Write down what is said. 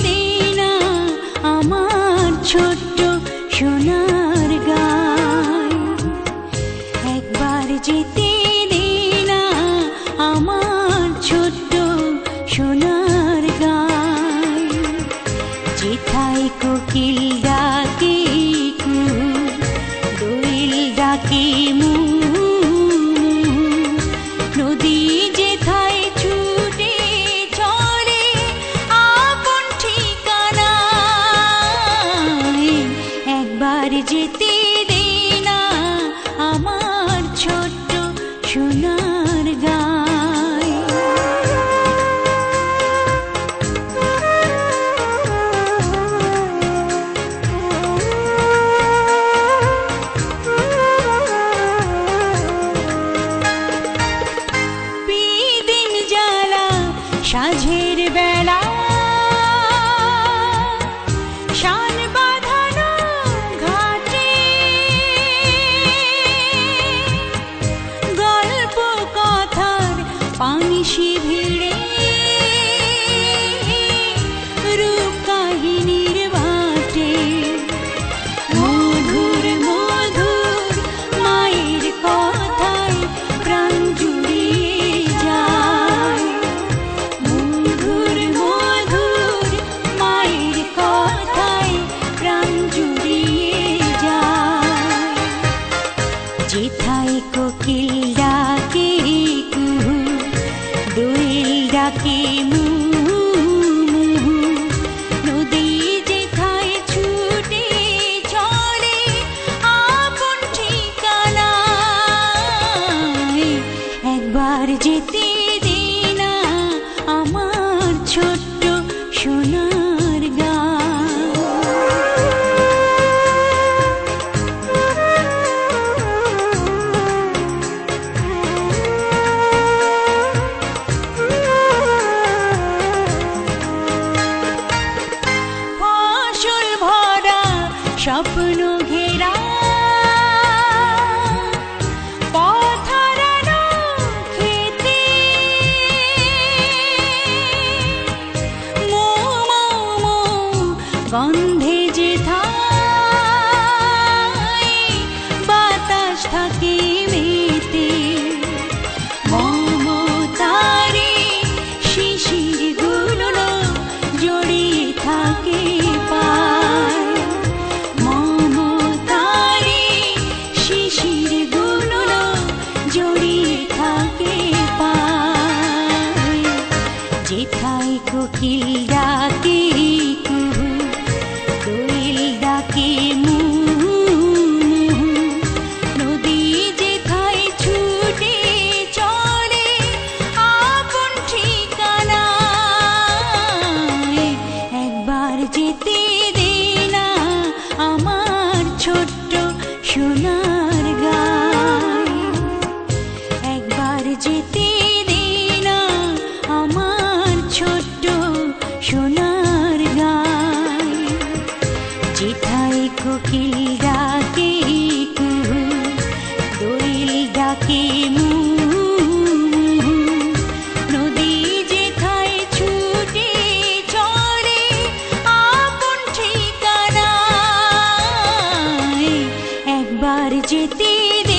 দে না আমার ছোট্ট সোনার গায়, একবার যেতে দে না আমার ছোট্ট সোনার গায়। যেথায় কোকিল ডাকে কুহু, দোয়েল ডাকে মু, নদী যেথায় ছুটে চলে আপন ঠিকানায়, একবার যেতে দে না আমার ছোট্ট সোনার গায়। বিদিন জ্বালা সাঁঝের বেলা, শান বাঁধানো ঘাটে, গল্প কথার পানিশি ভিড়ে, রূপ কাহিনীর বাটে, মধুর মধুর মায়ের কথায় প্রাণ জুড়িয়ে যায়, মধুর মধুর মায়ের কথায় প্রাণ জুড়িয়ে যায়। যেথায় কোকিল ডাকে কুহু, দোয়েল ডাকে মু, নদী যেথায় ছুটে চলে আপন ঠিকানায়, একবার যেতে দে না আমার ছোট্ট সোনার গায়। ফসল ভরা স্বপ্ন ঘেরা, পথ হারানো খেতে, মৌ মৌ মৌ গন্ধে যেথায় বাতাস থাকে মেতে, মমতারে শিশির গুলো জড়িয়ে থাকে পায়, মমতারে শিশির গুলো জড়িয়ে থাকে পায়। যেথায় কোকিল ডাকে কুহু, দোয়েল ডাকে মু, নদী যেথায় ছুটে চলে আপন ঠিকানায়, একবার যেতে দে না আমার ছোট্ট সোনার গায়, একবার যেতে দে না আমার ছোট্ট সোনার গায়। যেথায় কোকিল ডাকে কুহু, দোয়েল ডাকে মু, নদী যেথায় ছুটে চলে আপন ঠিকানায়, একবার যেতে দে